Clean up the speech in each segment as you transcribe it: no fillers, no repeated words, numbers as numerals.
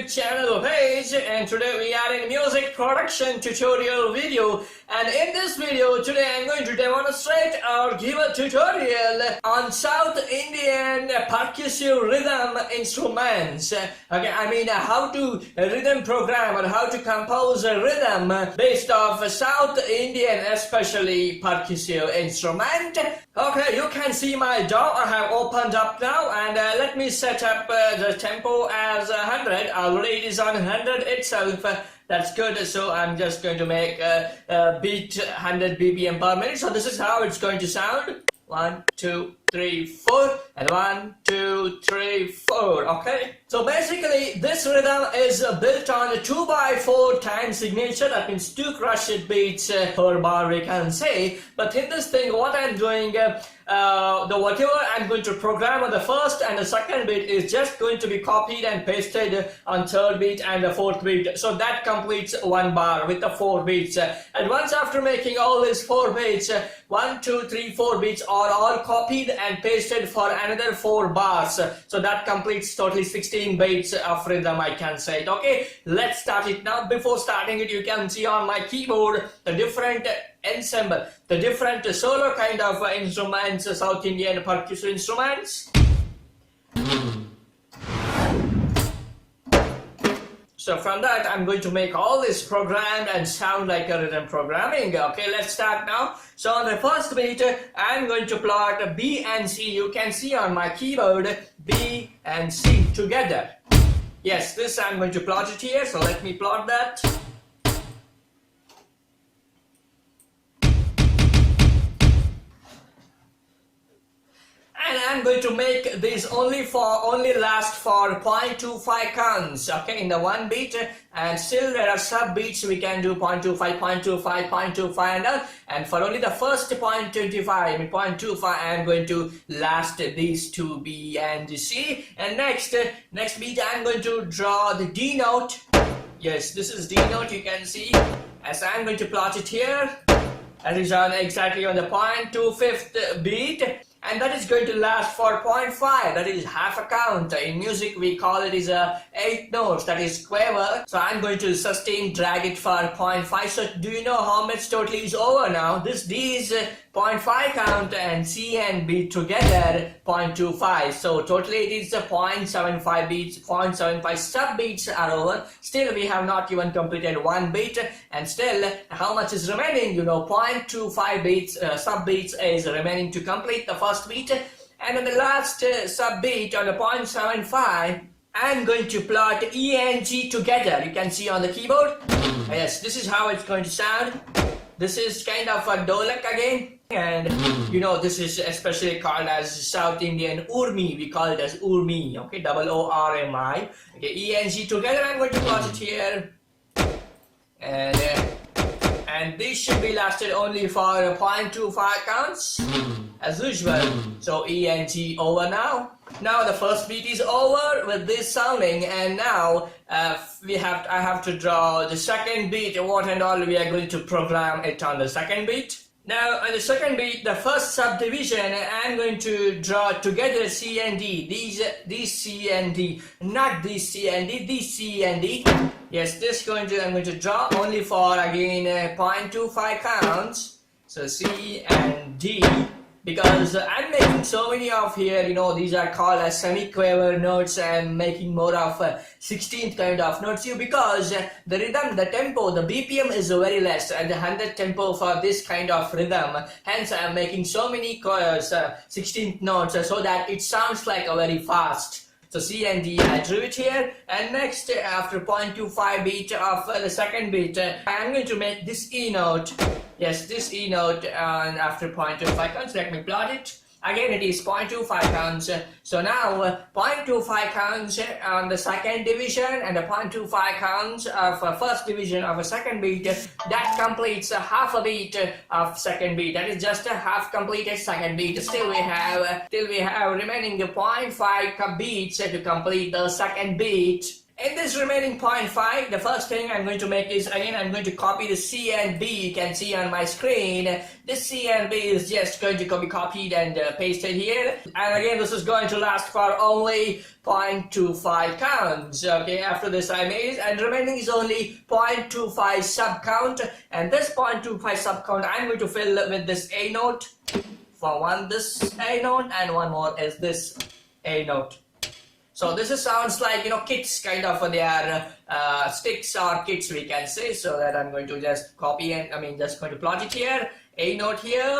YouTube channel page, and today we are in music production tutorial video. And in this video today I'm going to demonstrate or give a tutorial on South Indian percussive rhythm instruments. Okay, I mean how to rhythm program or how to compose a rhythm based off South Indian especially percussive instrument. Okay, you can see my DAW I have opened up now, and let me set up the tempo as 100. Already it is on 100 itself. That's good. So I'm just going to make a beat 100 BPM per minute. So this is how it's going to sound. 1, 2, 3, 4, and 1, 2, 3, 4. Okay. So basically, this rhythm is built on a 2x4 time signature. That means 2 crushed beats per bar, we can say. But in this thing, what I'm doing, whatever I'm going to program on the first and the second beat is just going to be copied and pasted on third beat and the fourth beat. So that completes one bar with the 4 beats. And once after making all these 4 beats, 1, 2, 3, 4 beats are all copied and pasted for another 4 bars. So that completes totally 16 beats of rhythm, I can say it. Okay, let's start it now. Before starting it, you can see on my keyboard the different ensemble, the different solo kind of instruments, South Indian percussive instruments. So from that, I'm going to make all this programmed and sound like a rhythm programming. Okay, let's start now. So on the first beat, I'm going to plot B and C. You can see on my keyboard B and C together. Yes, this I'm going to plot it here. So let me plot that. And I'm going to make this only last for 0.25 counts, okay, in the one beat. And still there are sub beats we can do 0.25, 0.25, 0.25 and all. And for only the first 0.25, I'm going to last these two B and C. And next beat I'm going to draw the D note. Yes, this is D note, you can see, as I'm going to plot it here. That is on exactly on the 0.25th beat. And that is going to last for 0.5, that is half a count. In music we call it is 8 notes, that is quaver. So I'm going to sustain, drag it for 0.5. So do you know how much totally is over now? This D is 0.5 count and C and B together 0.25. So totally it is 0.75 beats, 0.75 sub beats are over. Still we have not even completed one beat, and still how much is remaining? You know, 0.25 beats, sub beats is remaining to complete the first beat. And on the last sub beat on the 0.75, I'm going to plot E and G together. You can see on the keyboard. Yes, this is how it's going to sound. This is kind of a Dolak again. And you know, this is especially called as South Indian Urmi. We call it as Urmi. Okay, OORMI. Okay, E and G together. I'm going to plot it here. And this should be lasted only for 0.25 counts as usual. So E and G over now. Now the first beat is over with this sounding, and now I have to draw the second beat. What and all we are going to program it on the second beat. Now on the second beat, the first subdivision, I'm going to draw together C and D. These C and D, not these C and D, these C and D. Yes, I'm going to draw only for again 0.25 counts. So C and D. Because I'm making so many of here, you know, these are called as semi-quaver notes. I'm making more of 16th kind of notes here, because the rhythm, the tempo, the BPM is very less, and the 100 tempo for this kind of rhythm. Hence I'm making so many 16th notes so that it sounds like a very fast. So C and D, I drew it here. And next, after 0.25 beat of the second beat, I'm going to make this E note. Yes, this E note, and after 0.25 counts, let me plot it. Again, it is 0.25 counts. So now 0.25 counts on the second division and the 0.25 counts of first division of a second beat. That completes half a beat of second beat. That is just a half completed second beat. Still we have remaining the 0.5 beats to complete the second beat. In this remaining 0.5, the first thing I'm going to make is, again, I'm going to copy the C and B. You can see on my screen, this C and B is just going to be copied and pasted here. And again, this is going to last for only 0.25 counts. Okay, after this I made, and remaining is only 0.25 sub count. And this 0.25 sub count I'm going to fill with this A note. For one, this A note, and one more is this A note. So this is, sounds like, you know, kits kind of, they are sticks or kits, we can say. So that I'm going to just copy and just going to plot it here. A note here.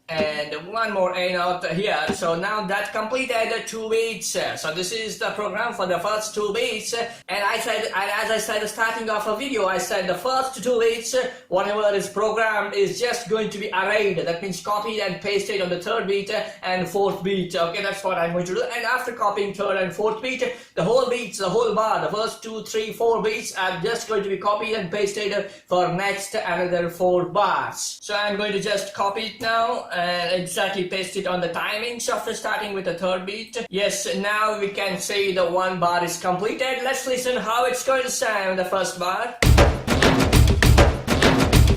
And one more A note here. So now that completed the 2 beats. So this is the program for the first 2 beats. And as I said starting off a video, I said the first 2 beats, whatever is programmed is just going to be arrayed. That means copied and pasted on the 3rd beat and 4th beat. Okay, that's what I'm going to do. And after copying 3rd and 4th beat, the whole beats, the whole bar, the first 2, 3, 4 beats are just going to be copied and pasted for next another 4 bars. So I'm going to just copy it now and exactly paste it on the timings after starting with the 3rd beat. Yes, now we can say the 1 bar is completed. Let's listen how it's going to sound, the first bar.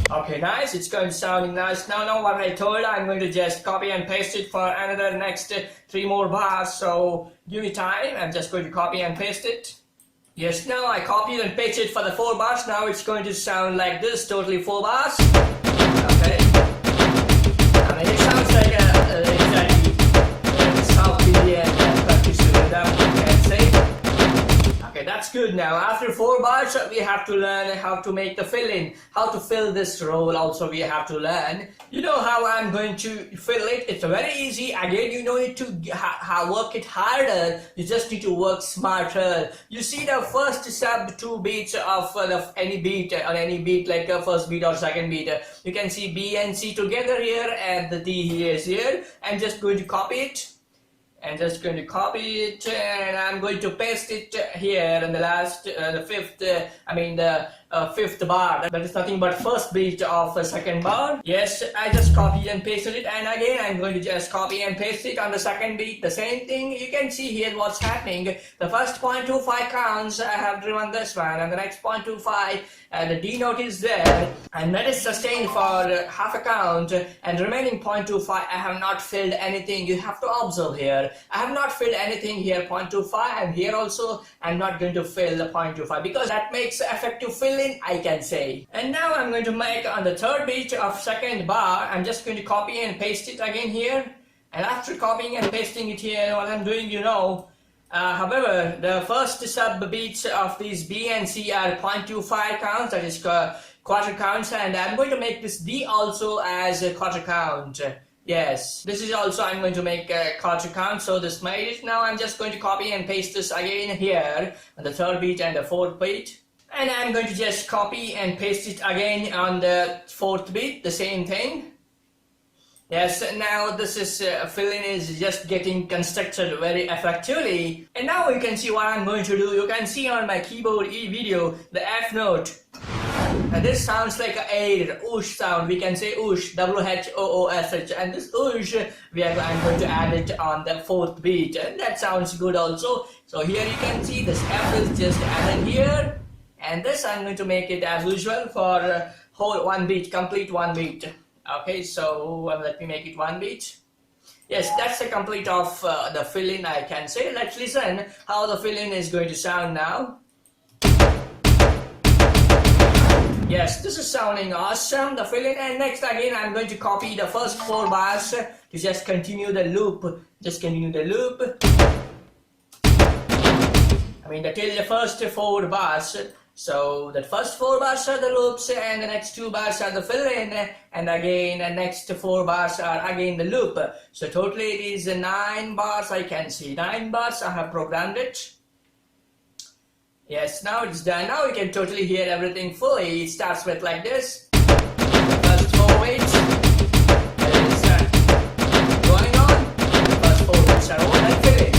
Okay, nice, it's going to sound nice. Now what I told, I'm going to just copy and paste it for another next 3 more bars. So give me time, I'm just going to copy and paste it. Yes, now I copied and pasted for the 4 bars. Now it's going to sound like this, totally 4 bars. Okay. It sounds like exactly South Indian practice rhythm, you can say. Okay, that's good. Now after 4 bars, we have to learn how to make the fill-in, how to fill this role. Also, we have to learn. You know how I'm going to fill it? It's very easy. Again, you don't need to work it harder. You just need to work smarter. You see the first sub 2 beats of any beat, on any beat, like a first beat or second beat. You can see B and C together here, and the D is here. I'm just going to copy it. And I'm going to paste it here in the last, the 5th bar. That is nothing but first beat of the 2nd bar. Yes, I just copied and pasted it, and again I'm going to just copy and paste it on the 2nd beat. The same thing, you can see here what's happening. The first 0.25 counts, I have driven this one, and the next 0.25, the D note is there, and that is sustained for half a count, and remaining 0.25, I have not filled anything. You have to observe here. I have not filled anything here, 0.25, and here also I'm not going to fill the 0.25 because that makes effective fill-in, I can say. And now I'm going to make on the 3rd beat of 2nd bar, I'm just going to copy and paste it again here. And after copying and pasting it here, what I'm doing, you know, however, the first sub beats of these B and C are 0.25 counts, that is quarter counts, and I'm going to make this D also as a quarter count. Yes, this is also I'm going to make a quarter count, so this made it. Now I'm just going to copy and paste this again here on the 3rd beat and the 4th beat. And I'm going to just copy and paste it again on the 4th beat, the same thing. Yes, now this is fill-in is just getting constructed very effectively. And now you can see what I'm going to do. You can see on my keyboard video the F note. And this sounds like a air, oosh sound. We can say oosh, W-H-O-O-S-H. And this oosh, I'm going to add it on the 4th beat. And that sounds good also. So here you can see this F is just added here. And this I'm going to make it as usual for whole 1 beat, complete 1 beat. Okay, so let me make it 1 beat. Yes, that's the complete of the fill-in, I can say. Let's listen how the fill-in is going to sound now. Yes, this is sounding awesome, the fill-in. And next again, I'm going to copy the first 4 bars to just continue the loop. Just continue the loop. Till the first 4 bars. So the first 4 bars are the loops, and the next 2 bars are the fill-in, and again the next 4 bars are again the loop. So totally it is 9 bars, I can see 9 bars. I have programmed it. Yes, now it's done. Now you can totally hear everything fully. It starts with like this. The first 4 beats is going on. The first 4 beats are over and fill-in.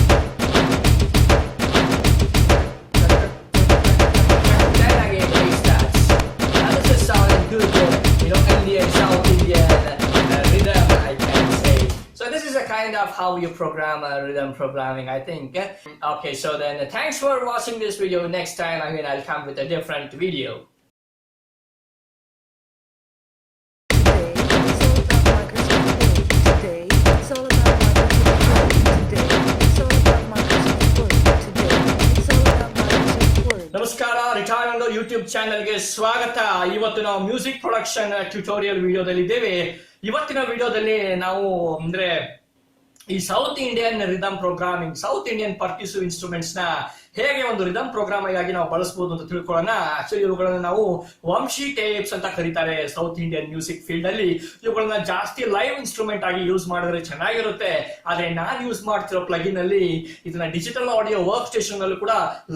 kind of how you program rhythm programming, I think. Okay, so then thanks for watching this video. Next time, I'll come with a different video. ನಮಸ್ಕಾರ, retire ಅನ್ನೋ YouTube ಚಾನೆಲ್ಗೆ ಸ್ವಾಗತ. ಇವತ್ತು ನಾವು music production tutorial ವಿಡಿಯೋದಲ್ಲಿ ಇದ್ದೇವೆ. ಇವತ್ತಿನ ವಿಡಿಯೋದಲ್ಲಿ ನಾವು ಅಂದ್ರೆ ಈ South Indian rhythm programming, South Indian percussive instruments ನ ಹೇಗೆ ಒಂದು ರಿದಮ್ ಪ್ರೋಗ್ರಾಮ್ ಆಗಿ ನಾವು ಬಳಸಬಹುದು ಅಂತ ತಿಳ್ಕೊಳ್ಳೋಣ. ಆಕ್ಚುಲಿ ಇವುಗಳನ್ನ ನಾವು ವಂಶಿ ಟೇಪ್ಸ್ ಅಂತ ಕರೀತಾರೆ ಸೌತ್ ಇಂಡಿಯನ್ ಮ್ಯೂಸಿಕ್ ಫೀಲ್ಡ್ ಅಲ್ಲಿ. ಇವುಗಳನ್ನ ಜಾಸ್ತಿ ಲೈವ್ ಇನ್ಸ್ಟ್ರೂಮೆಂಟ್ ಆಗಿ ಯೂಸ್ ಮಾಡಿದ್ರೆ ಚೆನ್ನಾಗಿರುತ್ತೆ. ಆದ್ರೆ ನಾನ್ ಯೂಸ್ ಮಾಡ್ತಿರೋ ಪ್ಲಗಿನ್ ಅಲ್ಲಿ ಇದನ್ನ ಡಿಜಿಟಲ್ ಆಡಿಯೋ ವರ್ಕ್ ಸ್ಟೇಷನ್ ಅಲ್ಲೂ ಕೂಡ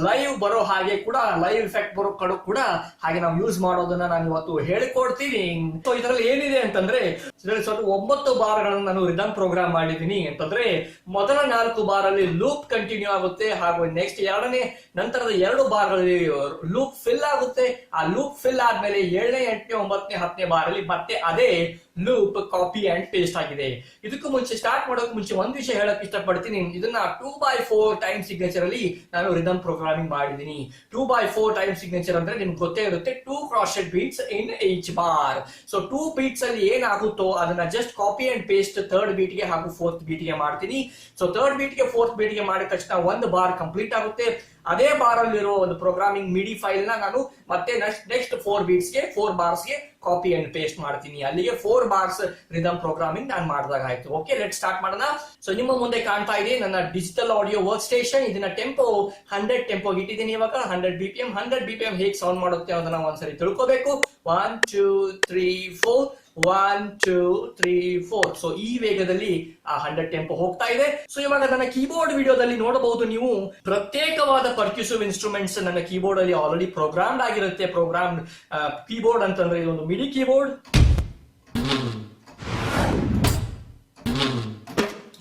ಲೈವ್ ಬರೋ ಹಾಗೆ ಕೂಡ, ಲೈವ್ ಇಫೆಕ್ಟ್ ಬರೋ ಕಡೆ ಕೂಡ ಹಾಗೆ ನಾವು ಯೂಸ್ ಮಾಡೋದನ್ನ ನಾನು ಇವತ್ತು ಹೇಳಿಕೊಡ್ತೀನಿ. ಸೊ ಇದರಲ್ಲಿ ಏನಿದೆ ಅಂತಂದ್ರೆ, ಇದರಲ್ಲಿ ಸ್ವಲ್ಪ 9 ಬಾರ್ಗಳನ್ನು ನಾನು ರಿದಮ್ ಪ್ರೋಗ್ರಾಮ್ ಮಾಡಿದ್ದೀನಿ. ಅಂತಂದ್ರೆ ಮೊದಲ 4 ಬಾರಲ್ಲಿ ಲೂಪ್ ಕಂಟಿನ್ಯೂ ಆಗುತ್ತೆ, ಹಾಗೂ ನೆಕ್ಸ್ಟ್ ನಂತರದ 2 ಬಾರ್ಗಳಲ್ಲಿ ಲೂಪ್ ಫಿಲ್ ಆಗುತ್ತೆ. ಆ ಲೂಪ್ ಫಿಲ್ ಆದ್ಮೇಲೆ 7ನೇ, 8ನೇ, 9ನೇ, 10ನೇ ಬಾರಲ್ಲಿ ಮತ್ತೆ ಅದೇ ಲೂಪ್ ಕಾಪಿ ಅಂಡ್ ಪೇಸ್ಟ್ ಆಗಿದೆ. ಇದಕ್ಕೂ ಮುಂಚೆ ಸ್ಟಾರ್ಟ್ ಮಾಡೋಕೆ ಮುಂಚೆ ಒಂದು ವಿಷಯ ಹೇಳಕ್ ಇಷ್ಟಪಡ್ತೀನಿ. ಇದನ್ನ 2/4 ಟೈಮ್ ಸಿಗ್ನೇಚರ್ ಅಲ್ಲಿ ನಾನು ರಿದಮ್ ಪ್ರೋಗ್ರಾಮಿಂಗ್ ಮಾಡಿದ್ದೀನಿ. 2/4 ಟೈಮ್ ಸಿಗ್ನೇಚರ್ ಅಂದ್ರೆ ನಿಮ್ಗೆ ಗೊತ್ತೇ ಇರುತ್ತೆ, 2 crotchet beats in each bar. So 2 beats ಅಲ್ಲಿ ಏನಾಗುತ್ತೋ ಅದನ್ನ just copy and paste 3rd beat ಗೆ ಹಾಗೂ 4th ಬೀಟ್ ಗೆ ಮಾಡ್ತೀನಿ. ಸೊ 3rd ಬೀಟ್ ಗೆ 4th ಬೀಟ್ ಗೆ ಮಾಡಿದ ತಕ್ಷಣ 1 ಬಾರ್ ಕಂಪ್ಲೀಟ್ ಆಗುತ್ತೆ. ಅದೇ ಬಾರ್ ಅಲ್ಲಿರೋ ಒಂದು ಪ್ರೋಗ್ರಾಮಿಂಗ್ ಮಿಡಿ ಫೈಲ್ ನ ನಾನು ಮತ್ತೆ ನೆಕ್ಸ್ಟ್ 4 ಬೀಟ್ಸ್ ಗೆ 4 ಬಾರ್ಸ್ ಗೆ ಕಾಪಿ ಅಂಡ್ ಪೇಸ್ಟ್ ಮಾಡ್ತೀನಿ. ಅಲ್ಲಿಗೆ 4 ಬಾರ್ಸ್ ರಿದಮ್ ಪ್ರೋಗ್ರಾಮಿಂಗ್ ನಾನು ಮಾಡಿದಾಗ ಆಯ್ತು. ಓಕೆ, ಲೆಟ್ ಸ್ಟಾರ್ಟ್ ಮಾಡೋಣ. ಸೊ ನಿಮ್ಮ ಮುಂದೆ ಕಾಣ್ತಾ ಇದೆ ನನ್ನ ಡಿಜಿಟಲ್ ಆಡಿಯೋ ವರ್ಕ್ ಸ್ಟೇಷನ್. ಇದನ್ನ ಟೆಂಪೋ 100 ಟೆಂಪೋ ಇಟ್ಟಿದ್ದೀನಿ. ಇವಾಗ 100 BPM. 100 BPM ಹೇಗೆ ಸೌಂಡ್ ಮಾಡುತ್ತೆ ಅದನ್ನ ಒಂದ್ಸರಿ ತಿಳ್ಕೋಬೇಕು. 1 2 3 4 1 2 3 4. ಸೊ ಈ ವೇಗದಲ್ಲಿ ಆ 100 ಟೆಂಪೋ ಹೋಗ್ತಾ ಇದೆ. ಸೊ ಇವಾಗ ನನ್ನ ಕೀಬೋರ್ಡ್ ವಿಡಿಯೋದಲ್ಲಿ ನೋಡಬಹುದು ನೀವು, ಪ್ರತ್ಯೇಕವಾದ ಪರ್ಕ್ಯೂಸಿವ್ ಇನ್ಸ್ಟ್ರೂಮೆಂಟ್ಸ್ ನನ್ನ ಕೀಬೋರ್ಡ್ ಅಲ್ಲಿ ಆಲ್ರೆಡಿ ಪ್ರೋಗ್ರಾಮ್ಡ್ ಆಗಿರುತ್ತೆ. ಪ್ರೋಗ್ರಾಮ್ಡ್ ಕೀಬೋರ್ಡ್ ಅಂತಂದ್ರೆ ಇದೊಂದು ಮಿಡಿ ಕೀಬೋರ್ಡ್.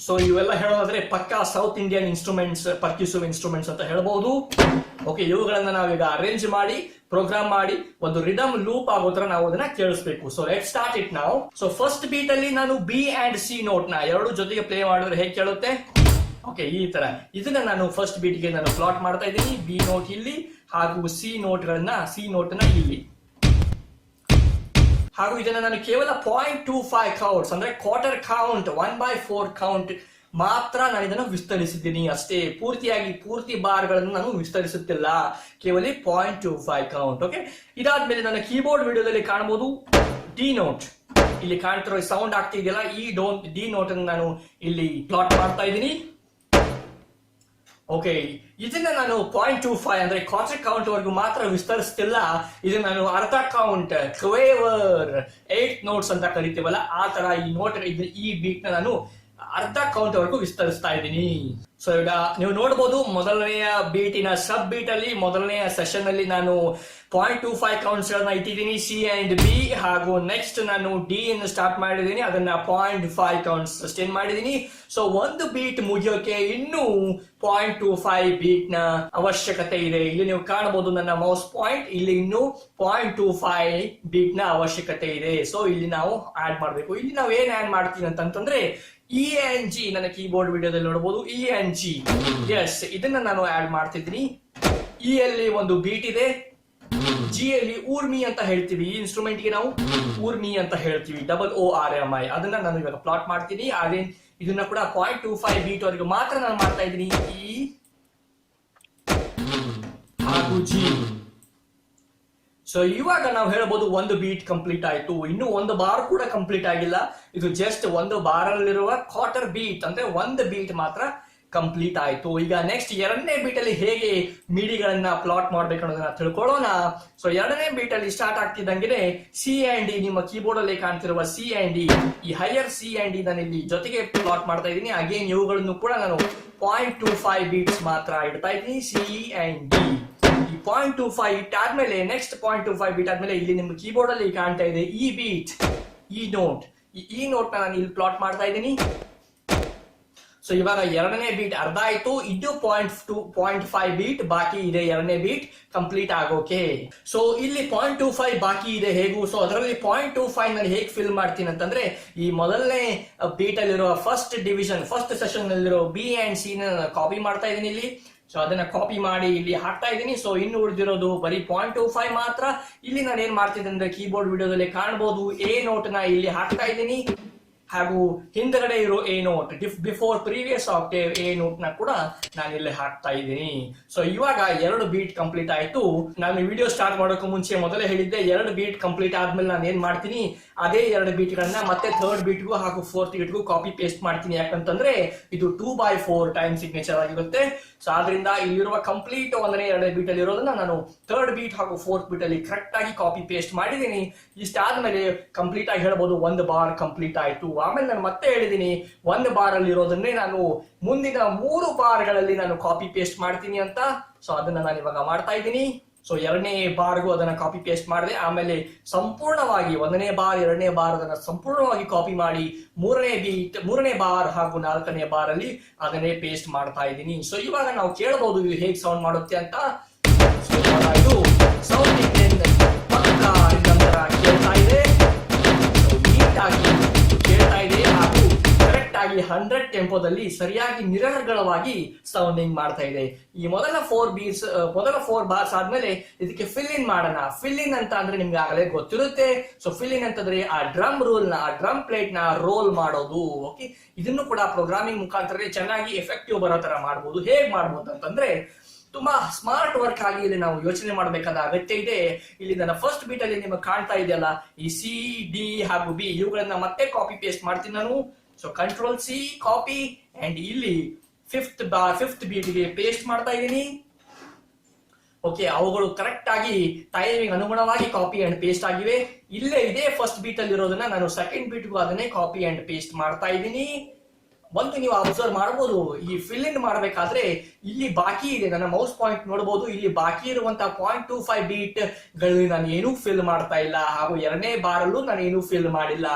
ಸೊ ಇವೆಲ್ಲ ಹೇಳೋದಾದ್ರೆ ಪಕ್ಕಾ ಸೌತ್ ಇಂಡಿಯನ್ ಇನ್ಸ್ಟ್ರೂಮೆಂಟ್ಸ್, ಪರ್ಕ್ಯೂಸಿವ್ ಇನ್ಸ್ಟ್ರೂಮೆಂಟ್ಸ್ ಅಂತ ಹೇಳಬಹುದು. ಓಕೆ, ಇವುಗಳನ್ನ ನಾವೀಗ ಅರೇಂಜ್ ಮಾಡಿ ಪ್ರೋಗ್ರಾಮ್ ಮಾಡಿ ಒಂದು ರಿದಮ್ ಲೂಪ್ ಆಗೋ ತರ ನಾವು ಅದನ್ನ ಕೇಳಿಸ್ಬೇಕು. ಸೊ ಲೆಟ್ ಸ್ಟಾರ್ಟ್ ಇಟ್ ನಾವು. ಸೊ ಫಸ್ಟ್ ಬೀಟ್ ಅಲ್ಲಿ ನಾನು ಬಿ ಅಂಡ್ ಸಿ ನೋಟ್ ನ ಎರಡು ಜೊತೆಗೆ ಪ್ಲೇ ಮಾಡಿದ್ರೆ ಹೇಗೆ ಕೇಳುತ್ತೆ. ಓಕೆ, ಈ ತರ ಇದನ್ನ ನಾನು ಫಸ್ಟ್ ಬೀಟ್ ಗೆ ನಾನು ಪ್ಲಾಟ್ ಮಾಡ್ತಾ ಇದ್ದೀನಿ. ಬಿ ನೋಟ್ ಇಲ್ಲಿ ಹಾಗೂ ಸಿ ನೋಟ್ ನ ಇಲ್ಲಿ, ಹಾಗೂ ಇದನ್ನ ನಾನು ಕೇವಲ 0.25 ಕೌಂಟ್ಸ್ ಅಂದ್ರೆ ಕ್ವಾರ್ಟರ್ ಕೌಂಟ್ 1/4 ಕೌಂಟ್ ಮಾತ್ರ ನಾನು ಇದನ್ನು ವಿಸ್ತರಿಸಿದ್ದೀನಿ ಅಷ್ಟೇ. ಪೂರ್ತಿ ಬಾರ್ಗಳನ್ನು ನಾನು ವಿಸ್ತರಿಸುತ್ತಿಲ್ಲ, ಕೇವಲ 0.25 ಕೌಂಟ್. ಓಕೆ, ಇದಾದ್ಮೇಲೆ ನನ್ನ ಕೀಬೋರ್ಡ್ ವಿಡಿಯೋದಲ್ಲಿ ಕಾಣಬಹುದು ಡಿ ನೋಟ್. ಇಲ್ಲಿ ಕಾಣ್ತಿರೋ ಸೌಂಡ್ ಆಗ್ತಿದೆಯಲ್ಲ, ಈ ಡಿ ನೋಟ್ ಅನ್ನು ನಾನು ಇಲ್ಲಿ ಪ್ಲಾಟ್ ಮಾಡ್ತಾ ಇದ್ದೀನಿ. ಓಕೆ, ಇದನ್ನ ನಾನು 0.25 ಅಂದ್ರೆ ಕ್ವಾರ್ಟರ್ ಕೌಂಟ್ ವರೆಗೂ ಮಾತ್ರ ವಿಸ್ತರಿಸ್ತಿಲ್ಲ. ಇದನ್ನ ನಾನು ಅರ್ಧ ಕೌಂಟ್, ಕ್ವೇವರ್ 8 ನೋಟ್ಸ್ ಅಂತ ಕರಿತೀವಲ್ಲ, ಆ ತರ ಈ ಬೀಟ್ ನ ನಾನು ಅರ್ಧ ಕೌಂಟ್ ವರೆಗೂ ವಿಸ್ತರಿಸ್ತಾ ಇದ್ದೀನಿ. ಸೊ ಈಗ ನೀವು ನೋಡಬಹುದು, ಮೊದಲನೆಯ ಬೀಟಿನ ಸಬ್ ಬೀಟ್ ಅಲ್ಲಿ ಮೊದಲನೆಯ ಸೆಷನ್ ಅಲ್ಲಿ ನಾನು 0.25 ಕೌಂಟ್ಸ್ ಗಳನ್ನ ಇಟ್ಟಿದ್ದೀನಿ, ಸಿ ಅಂಡ್ ಬಿ. ಹಾಗೂ ನೆಕ್ಸ್ಟ್ ನಾನು ಡಿ ಅನ್ನು ಸ್ಟಾರ್ಟ್ ಮಾಡಿದ್ದೀನಿ, ಅದನ್ನ 0.5 ಕೌಂಟ್ಸ್ ಸಸ್ಟೈನ್ ಮಾಡಿದ್ದೀನಿ. ಸೊ ಒಂದು ಬೀಟ್ ಮುಗಿಯೋಕೆ ಇನ್ನೂ 0.25 ಬೀಟ್ ನ ಅವಶ್ಯಕತೆ ಇದೆ. ಇಲ್ಲಿ ನೀವು ಕಾಣಬಹುದು ನನ್ನ ಮೌಸ್ ಪಾಯಿಂಟ್, ಇಲ್ಲಿ ಇನ್ನು 0.25 ಬೀಟ್ ನ ಅವಶ್ಯಕತೆ ಇದೆ. ಸೊ ಇಲ್ಲಿ ನಾವು ಆಡ್ ಮಾಡಬೇಕು. ಇಲ್ಲಿ ನಾವು ಏನ್ ಆಡ್ ಮಾಡ್ತೀವಿ ಅಂತಂದ್ರೆ ಇ ಎನ್ ಜಿ, ನನ್ನ ಕೀಬೋರ್ಡ್ ವಿಡಿಯೋದಲ್ಲಿ ನೋಡಬಹುದು ಇ ಎನ್ ಜಿ. ಎಸ್, ಇದನ್ನ ನಾನು ಆಡ್ ಮಾಡ್ತಿದ್ದೀನಿ. ಇ ಅಲ್ಲಿ ಒಂದು ಬೀಟ್ ಇದೆ, ಜಿ ಅಲ್ಲಿ ಊರ್ಮಿ ಅಂತ ಹೇಳ್ತೀವಿ. ಈ ಇನ್ಸ್ಟ್ರೂಮೆಂಟ್ ಗೆ ನಾವು ಊರ್ಮಿ ಅಂತ ಹೇಳ್ತೀವಿ, ORMI. ಅದನ್ನ ನಾನು ಇವಾಗ ಪ್ಲಾಟ್ ಮಾಡ್ತೀನಿ. ಅದೇ ಇದನ್ನ ಕೂಡ 0.25 ಬೀಟ್ ವರೆಗೂ ಮಾತ್ರ ನಾನು ಮಾಡ್ತಾ ಇದ್ದೀನಿ. ಇ ಹಾಗೂ ಜಿ. ಸೊ ಇವಾಗ ನಾವು ಹೇಳ್ಬೋದು ಒಂದು ಬೀಟ್ ಕಂಪ್ಲೀಟ್ ಆಯ್ತು, ಇನ್ನು ಒಂದು ಬಾರ್ ಕೂಡ ಕಂಪ್ಲೀಟ್ ಆಗಿಲ್ಲ. ಇದು ಜಸ್ಟ್ ಒಂದು ಬಾರ್ ಅಲ್ಲಿರುವ ಕ್ವಾರ್ಟರ್ ಬೀಟ್ ಅಂದ್ರೆ ಒಂದು ಬೀಟ್ ಮಾತ್ರ ಕಂಪ್ಲೀಟ್ ಆಯ್ತು. ಈಗ ನೆಕ್ಸ್ಟ್ 2ನೇ ಬೀಟ್ ಅಲ್ಲಿ ಹೇಗೆ ಮಿಡಿಗಳನ್ನ ಪ್ಲಾಟ್ ಮಾಡ್ಬೇಕು ಅನ್ನೋದನ್ನ ತಿಳ್ಕೊಳ್ಳೋಣ. ಸೊ 2ನೇ ಬೀಟ್ ಅಲ್ಲಿ ಸ್ಟಾರ್ಟ್ ಆಗ್ತಿದ್ದಂಗೆ ಸಿ ಅಂಡ್ ಡಿ, ನಿಮ್ಮ ಕೀಬೋರ್ಡ್ ಅಲ್ಲಿ ಕಾಣ್ತಿರುವ ಸಿ ಅಂಡ್ ಡಿ, ಈ ಹೈಯರ್ ಸಿ ಅಂಡ್ ಡಿ ನಾನು ಇಲ್ಲಿ ಜೊತೆಗೆ ಪ್ಲಾಟ್ ಮಾಡ್ತಾ ಇದ್ದೀನಿ. ಅಗೇನ್ ಇವುಗಳನ್ನು ಕೂಡ ನಾನು 0.25 ಬೀಟ್ಸ್ ಮಾತ್ರ ಇಡ್ತಾ ಇದ್ದೀನಿ, ಸಿ ಅಂಡ್ ಡಿ. ಈ 0.25 ಇಟ್ಟಾದ್ಮೇಲೆ ನೆಕ್ಸ್ಟ್ 0.25 ಬೀಟ್ ಆದ್ಮೇಲೆ ಇಲ್ಲಿ ನಿಮ್ಮ ಕೀಬೋರ್ಡ್ ಅಲ್ಲಿ ಕಾಣ್ತಾ ಇದೆ ಈ ಬೀಟ್, ಈ ನೋಟ್. ಈ ನೋಟ್ ನಾನು ಇಲ್ಲಿ ಪ್ಲಾಟ್ ಮಾಡ್ತಾ ಇದ್ದೀನಿ. ಸೊ ಇವಾಗ ಎರಡನೇ ಬೀಟ್ ಅರ್ಧ ಆಯ್ತು, ಇದು 0.5 ಬೀಟ್ ಬಾಕಿ ಇದೆ ಎರಡನೇ ಬೀಟ್ ಕಂಪ್ಲೀಟ್ ಆಗೋಕೆ. ಸೊ ಇಲ್ಲಿ 0.25 ಬಾಕಿ ಇದೆ ಹೇಗೂ. ಸೊ ಅದರಲ್ಲಿ 0.25 ನಾನು ಹೇಗೆ ಫಿಲ್ ಮಾಡ್ತೀನಿ ಅಂತಂದ್ರೆ, ಈ ಮೊದಲನೇ ಬೀಟ್ ಅಲ್ಲಿರೋ ಫಸ್ಟ್ ಡಿವಿಷನ್ ಫಸ್ಟ್ ಸೆಷನ್ ಅಲ್ಲಿರೋ ಬಿ ಅಂಡ್ ಸಿ ನ ಕಾಪಿ ಮಾಡ್ತಾ ಇದೀನಿ ಇಲ್ಲಿ. ಸೊ ಅದನ್ನ ಕಾಪಿ ಮಾಡಿ ಇಲ್ಲಿ ಹಾಕ್ತಾ ಇದ್ದೀನಿ. ಸೊ ಇನ್ನು ಉಳಿದಿರೋದು ಬರೀ 0.25 ಮಾತ್ರ. ಇಲ್ಲಿ ನಾನು ಏನ್ ಮಾಡ್ತಿದ್ದೆ ಅಂದ್ರೆ, ಕೀಬೋರ್ಡ್ ವಿಡಿಯೋದಲ್ಲಿ ಕಾಣಬಹುದು, ಎ ನೋಟ್ ನ ಇಲ್ಲಿ ಹಾಕ್ತಾ ಇದ್ದೀನಿ, ಹಾಗೂ ಹಿಂದಗಡೆ ಇರೋ A note before previous octave A note ನ ಕೂಡ ನಾನು ಇಲ್ಲಿ ಹಾಕ್ತಾ ಇದ್ದೀನಿ. ಸೊ ಇವಾಗ 2 ಬೀಟ್ ಕಂಪ್ಲೀಟ್ ಆಯ್ತು. ನಾನು ವಿಡಿಯೋ ಸ್ಟಾರ್ಟ್ ಮಾಡೋಕೆ ಮುಂಚೆ ಮೊದಲೇ ಹೇಳಿದ್ದೆ, 2 ಬೀಟ್ ಕಂಪ್ಲೀಟ್ ಆದ್ಮೇಲೆ ನಾನು ಏನ್ ಮಾಡ್ತೀನಿ, ಅದೇ 2 ಬೀಟ್ ಗಳನ್ನ ಮತ್ತೆ 3rd ಬೀಟ್ಗೂ ಹಾಗೂ 4th ಬೀಟ್ಗೂ ಕಾಪಿ ಪೇಸ್ಟ್ ಮಾಡ್ತೀನಿ. ಯಾಕಂತಂದ್ರೆ ಇದು 2/4 ಟೈಮ್ ಸಿಗ್ನೇಚರ್ ಆಗಿರುತ್ತೆ. ಸೊ ಆದ್ರಿಂದ ಇಲ್ಲಿರುವ ಕಂಪ್ಲೀಟ್ 1ನೇ 2ನೇ ಬೀಟ್ ಅಲ್ಲಿ ಇರೋದನ್ನ ನಾನು 3rd ಬೀಟ್ ಹಾಗೂ 4th ಬೀಟ್ ಅಲ್ಲಿ ಕರೆಕ್ಟ್ ಆಗಿ ಕಾಪಿ ಪೇಸ್ಟ್ ಮಾಡಿದೀನಿ. ಇಷ್ಟಾದ್ಮೇಲೆ ಕಂಪ್ಲೀಟ್ ಆಗಿ ಹೇಳ್ಬೋದು 1 ಬಾರ್ ಕಂಪ್ಲೀಟ್ ಆಯ್ತು. ಆಮೇಲೆ ನಾನು ಮತ್ತೆ ಹೇಳಿದೀನಿ, 1 ಬಾರ್ ಅಲ್ಲಿ ಇರೋದನ್ನೇ ನಾನು ಮುಂದಿನ 3 ಬಾರ್ಗಳಲ್ಲಿ ನಾನು ಕಾಪಿ ಪೇಸ್ಟ್ ಮಾಡ್ತೀನಿ ಅಂತ. ಸೊ ಅದನ್ನ ನಾನು ಇವಾಗ ಮಾಡ್ತಾ ಇದ್ದೀನಿ. ಸೊ 2ನೇ ಬಾರ್ಗೂ ಅದನ್ನ ಕಾಪಿ ಪೇಸ್ಟ್ ಮಾಡಿದೆ. ಆಮೇಲೆ ಸಂಪೂರ್ಣವಾಗಿ 1ನೇ ಬಾರ್ 2ನೇ ಬಾರ್ ಅದನ್ನ ಸಂಪೂರ್ಣವಾಗಿ ಕಾಪಿ ಮಾಡಿ 3ನೇ ಬಾರ್ ಹಾಗೂ 4ನೇ ಬಾರ್ ಅಲ್ಲಿ ಅದನ್ನೇ ಪೇಸ್ಟ್ ಮಾಡ್ತಾ ಇದ್ದೀನಿ. ಸೊ ಇವಾಗ ನಾವು ಕೇಳಬಹುದು ಇದು ಹೇಗೆ ಸೌಂಡ್ ಮಾಡುತ್ತೆ ಅಂತ. ಸೊ ಇದು ಸೌಂಡ್ ಪಕ್ಕ ನಂತರ ಕೇಳ್ತಾ ಇದೆ, ನೀಟಾಗಿ ಕೇಳ್ತಾ ಇದೆ ಹಾಗೂ ಕರೆಕ್ಟ್ ಆಗಿ 100 ಟೆಂಪೋದಲ್ಲಿ ಸರಿಯಾಗಿ ನಿರರ್ಗಳವಾಗಿ ಸೌಂಡಿಂಗ್ ಮಾಡ್ತಾ ಇದೆ. ಈ ಮೊದಲ 4 ಬಾರ್ಸ್ ಆದ್ಮೇಲೆ ಇದಕ್ಕೆ ಫಿಲ್ ಇನ್ ಮಾಡೋಣ. ಫಿಲ್ ಇನ್ ಅಂತ ಅಂದ್ರೆ ನಿಮ್ಗೆ ಆಗಲೇ ಗೊತ್ತಿರುತ್ತೆ. ಸೊ ಫಿಲ್ ಇನ್ ಅಂತಂದ್ರೆ ಆ ಡ್ರಮ್ ರೂಲ್ ನ, ಆ ಡ್ರಮ್ ಪ್ಲೇಟ್ ನ ರೋಲ್ ಮಾಡೋದು. ಓಕೆ, ಇದನ್ನು ಕೂಡ ಪ್ರೋಗ್ರಾಮಿಂಗ್ ಮುಖಾಂತರ ಚೆನ್ನಾಗಿ ಎಫೆಕ್ಟಿವ್ ಬರೋ ತರ ಮಾಡಬಹುದು. ಹೇಗ್ ಮಾಡಬಹುದು ಅಂತಂದ್ರೆ, ತುಂಬಾ ಸ್ಮಾರ್ಟ್ ವರ್ಕ್ ಆಗಿ ಇಲ್ಲಿ ನಾವು ಯೋಚನೆ ಮಾಡಬೇಕಾದ ಅಗತ್ಯ ಇದೆ. ಇಲ್ಲಿ ನನ್ನ ಫಸ್ಟ್ ಬೀಟ್ ಅಲ್ಲಿ ನಿಮಗೆ ಕಾಣ್ತಾ ಇದೆಯಲ್ಲ, ಈ ಸಿ, ಡಿ ಹಾಗೂ ಬಿ ಇವುಗಳನ್ನ ಮತ್ತೆ ಕಾಪಿ ಪೇಸ್ಟ್ ಮಾಡ್ತೀನಿ ನಾನು. So control C copy and ಇಲ್ಲಿ 5th ಬೀಟ್ಗೆ ಪೇಸ್ಟ್ ಮಾಡ್ತಾ ಇದ್ದೀನಿ. ಓಕೆ, ಅವುಗಳು ಕರೆಕ್ಟ್ ಆಗಿ ಟೈಮಿಂಗ್ ಅನುಗುಣವಾಗಿ ಕಾಪಿ ಅಂಡ್ ಪೇಸ್ಟ್ ಆಗಿವೆ. ಇಲ್ಲೇ ಇದೇ ಫಸ್ಟ್ ಬೀಟ್ ಅಲ್ಲಿ ಇರೋದನ್ನ ನಾನು 2nd ಬೀಟ್ಗೂ ಅದನ್ನೇ ಕಾಪಿ ಅಂಡ್ ಪೇಸ್ಟ್ ಮಾಡ್ತಾ ಇದ್ದೀನಿ. ಒಂದು ನೀವು ಅಬ್ಸರ್ವ್ ಮಾಡಬಹುದು, ಈ ಫಿಲ್ ಇನ್ ಮಾಡಬೇಕಾದ್ರೆ ಇಲ್ಲಿ ಬಾಕಿ ಇದೆ, ನನ್ನ ಮೌಸ್ ಪಾಯಿಂಟ್ ನೋಡಬಹುದು. ಇಲ್ಲಿ ಬಾಕಿ ಇರುವಂತಹ 0.25 ಬೀಟ್ ಗಳು ನಾನು ಏನೂ ಫಿಲ್ ಮಾಡ್ತಾ ಇಲ್ಲ, ಹಾಗೂ 2ನೇ ಬಾರಲ್ಲೂ ನಾನು ಏನೂ ಫಿಲ್ ಮಾಡಿಲ್ಲ.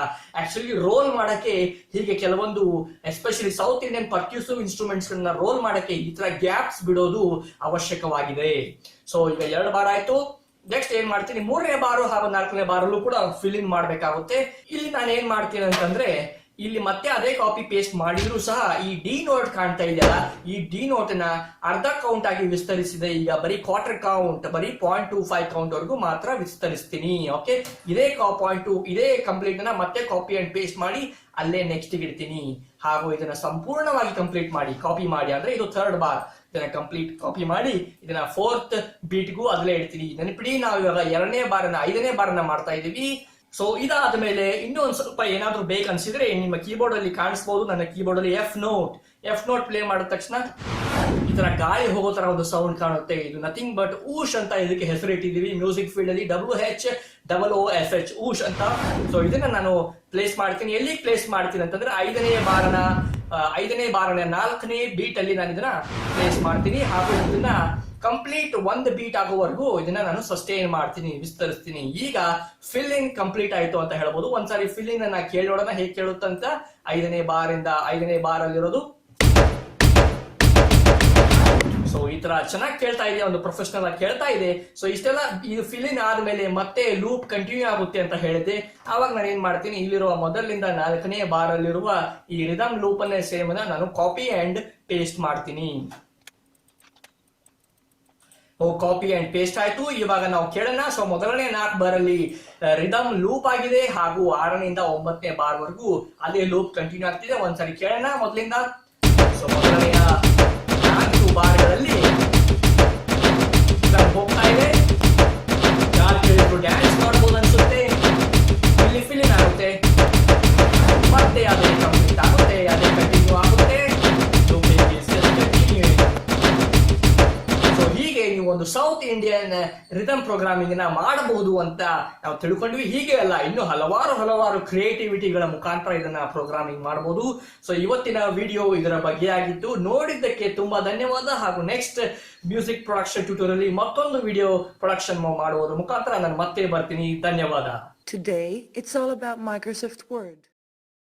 ಆಕ್ಚುಲಿ ರೋಲ್ ಮಾಡಕ್ಕೆ ಹೀಗೆ ಕೆಲವೊಂದು especially south Indian percussive instruments ಗಳನ್ನ ರೋಲ್ ಮಾಡಕ್ಕೆ ಈ ತರ ಗ್ಯಾಪ್ಸ್ ಬಿಡೋದು ಅವಶ್ಯಕವಾಗಿದೆ. ಸೊ ಈಗ 2 ಬಾರ್ ಆಯ್ತು. ನೆಕ್ಸ್ಟ್ ಏನ್ ಮಾಡ್ತೀನಿ, 3ನೇ ಬಾರು ಹಾಗೂ 4ನೇ ಬಾರಲ್ಲೂ ಕೂಡ ಫಿಲ್ ಇನ್ ಮಾಡ್ಬೇಕಾಗುತ್ತೆ. ಇಲ್ಲಿ ನಾನು ಏನ್ ಮಾಡ್ತೀನಿ ಅಂತಂದ್ರೆ, ಇಲ್ಲಿ ಮತ್ತೆ ಅದೇ ಕಾಪಿ ಪೇಸ್ಟ್ ಮಾಡಿದ್ರು ಸಹ ಈ ಡಿ ನೋಟ್ ಕಾಣ್ತಾ ಇದೆಯಲ್ಲ, ಈ ಡಿ ನೋಟ್ ನ ಅರ್ಧ ಕೌಂಟ್ ಆಗಿ ವಿಸ್ತರಿಸಿದೆ. ಈಗ ಬರೀ ಕ್ವಾರ್ಟರ್ ಕೌಂಟ್, ಬರೀ 0.25 ಕೌಂಟ್ ವರೆಗೂ ಮಾತ್ರ ವಿಸ್ತರಿಸ್ತೀನಿ. ಓಕೆ, ಇದೇ 0.2 ಇದೇ ಕಂಪ್ಲೀಟ್ ನ ಮತ್ತೆ ಕಾಪಿ ಅಂಡ್ ಪೇಸ್ಟ್ ಮಾಡಿ ಅಲ್ಲೇ ನೆಕ್ಸ್ಟ್ ಇಡ್ತೀನಿ. ಹಾಗೂ ಇದನ್ನ ಸಂಪೂರ್ಣವಾಗಿ ಕಂಪ್ಲೀಟ್ ಮಾಡಿ ಕಾಪಿ ಮಾಡಿ, ಅಂದ್ರೆ ಇದು 3rd ಬಾರ್. ಇದನ್ನ ಕಂಪ್ಲೀಟ್ ಕಾಪಿ ಮಾಡಿ ಇದನ್ನ 4th ಬೀಟ್ಗೂ ಅಲ್ಲೇ ಇಡ್ತೀನಿ. ನೆನಪಿಡಿ, ನಾವು ಇವಾಗ 2ನೇ ಬಾರನ್ನ 5ನೇ ಬಾರನ್ನ ಮಾಡ್ತಾ ಇದೀವಿ. ಸೊ ಇದಾದ ಮೇಲೆ ಇನ್ನೊಂದು ಸ್ವಲ್ಪ ಏನಾದ್ರೂ ಬೇಕು ಅನ್ಸಿದ್ರೆ ನಿಮ್ಮ ಕೀಬೋರ್ಡ್ ಅಲ್ಲಿ ಕಾಣಿಸಬಹುದು. ನನ್ನ ಕೀಬೋರ್ಡ್ ಅಲ್ಲಿ ಎಫ್ ನೋಟ್ ಪ್ಲೇ ಮಾಡಿದ ತಕ್ಷಣ ಈ ತರ ಗಾಳಿ ಹೋಗೋ ತರ ಒಂದು ಸೌಂಡ್ ಕಾಣುತ್ತೆ. ಇದು ನಥಿಂಗ್ ಬಟ್ ಊಶ್ ಅಂತ ಇದಕ್ಕೆ ಹೆಸರು ಇಟ್ಟಿದ್ದೀವಿ ಮ್ಯೂಸಿಕ್ ಫೀಲ್ಡ್ ಅಲ್ಲಿ, WHOOFH ಊಶ್ ಅಂತ. ಸೊ ಇದನ್ನ ನಾನು ಪ್ಲೇಸ್ ಮಾಡ್ತೀನಿ. ಎಲ್ಲಿ ಪ್ಲೇಸ್ ಮಾಡ್ತೀನಿ ಅಂತಂದ್ರೆ 5ನೇ ಬಾರನ 4ನೇ ಬೀಟ್ ಅಲ್ಲಿ ನಾನು ಇದನ್ನ ಪ್ಲೇಸ್ ಮಾಡ್ತೀನಿ. ಹಾಗೂ ಇದನ್ನ ಕಂಪ್ಲೀಟ್ 1 ಬೀಟ್ ಆಗುವವರೆಗೂ ಇದನ್ನ ನಾನು ಸಸ್ಟೈನ್ ಮಾಡ್ತೀನಿ, ವಿಸ್ತರಿಸ್ತೀನಿ. ಈಗ ಫಿಲ್ ಇನ್ ಕಂಪ್ಲೀಟ್ ಆಯ್ತು ಅಂತ ಹೇಳ್ಬೋದು. ಒಂದ್ಸಾರಿ ಫಿಲ್ ಇನ್ ಅನ್ನ ಕೇಳೋಣ ಹೇಗೆ ಕೇಳುತ್ತಂತ. 5ನೇ ಬಾರಿಂದ 5ನೇ ಬಾರ್ ಅಲ್ಲಿರೋದು. ಸೊ ಈ ತರ ಚೆನ್ನಾಗಿ ಕೇಳ್ತಾ ಇದೆ, ಒಂದು ಪ್ರೊಫೆಷನಲ್ ಆಗಿ ಕೇಳ್ತಾ ಇದೆ. ಸೊ ಇಷ್ಟೆಲ್ಲ ಇದು ಫಿಲ್ ಇನ್ ಆದ್ಮೇಲೆ ಮತ್ತೆ ಲೂಪ್ ಕಂಟಿನ್ಯೂ ಆಗುತ್ತೆ ಅಂತ ಹೇಳಿದೆ. ಆವಾಗ ನಾನು ಏನ್ ಮಾಡ್ತೀನಿ, ಇಲ್ಲಿರುವ ಮೊದಲಿಂದ 4ನೇ ಬಾರ್ ಅಲ್ಲಿರುವ ಈ ರಿದಮ್ ಲೂಪ್ ಅನ್ನೇ ಸೇಮ್ ನಾನು ಕಾಪಿ ಅಂಡ್ ಪೇಸ್ಟ್ ಮಾಡ್ತೀನಿ. ಕಾಪಿ ಅಂಡ್ ಪೇಸ್ಟ್ ಆಯ್ತು. ಇವಾಗ ನಾವು ಕೇಳೋಣ. ಸೊ ಮೊದಲನೇ 4 ಬಾರ್ ಅಲ್ಲಿ ರಿದಮ್ ಲೂಪ್ ಆಗಿದೆ, ಹಾಗೂ 6ನೇಯಿಂದ 9ನೇ ಬಾರ್ ವರೆಗೂ ಅದೇ ಲೂಪ್ ಕಂಟಿನ್ಯೂ ಆಗ್ತಿದೆ. ಒಂದ್ಸರಿ ಕೇಳೋಣ ಮೊದಲಿಂದ. ಸೊ ಮೊದಲನೆಯ 4 ಬಾರ್ಗಳಲ್ಲಿ ಹೋಗ್ತಾ ಇದೆ. ಯಾರು ಕೇಳಿದ್ರು ಡ್ಯಾನ್ಸ್ ಮಾಡ್ಬೋದು ಅನ್ಸುತ್ತೆ. ಇಲ್ಲಿ ಫಿಲ್ ಇನ್ ಆಗುತ್ತೆ, ಮತ್ತೆ ಅದೇ ಕಂಪ್ಲೀಟ್ ಆಗುತ್ತೆ, ಅದೇ ಕಂಟಿನ್ಯೂ ಆಗುತ್ತೆ. ಹೀಗೆ ನೀವು ಒಂದು ಸೌತ್ ಇಂಡಿಯನ್ ರಿದಮ್ ಪ್ರೋಗ್ರಾಮಿಂಗ್ ನ ಮಾಡಬಹುದು ಅಂತ ನಾವು ತಿಳ್ಕೊಂಡ್ವಿ. ಹೀಗೆ ಅಲ್ಲ, ಇನ್ನು ಹಲವಾರು ಕ್ರಿಯೇಟಿವಿಟಿಗಳ ಮುಖಾಂತರ ಇದನ್ನ ಪ್ರೋಗ್ರಾಮಿಂಗ್ ಮಾಡಬಹುದು. ಸೊ ಇವತ್ತಿನ ವಿಡಿಯೋ ಇದರ ಬಗ್ಗೆ ಆಗಿತ್ತು. ನೋಡಿದ್ದಕ್ಕೆ ತುಂಬಾ ಧನ್ಯವಾದ. ಹಾಗೂ ನೆಕ್ಸ್ಟ್ ಮ್ಯೂಸಿಕ್ ಪ್ರೊಡಕ್ಷನ್ ಟ್ಯೂಟೋರಿಯಲ್ ಮತ್ತೊಂದು ವಿಡಿಯೋ ಪ್ರೊಡಕ್ಷನ್ ಮಾಡುವುದರ ಮುಖಾಂತರ ನಾನು ಮತ್ತೆ ಬರ್ತೀನಿ. ಧನ್ಯವಾದ. Today, it's all about Microsoft Word.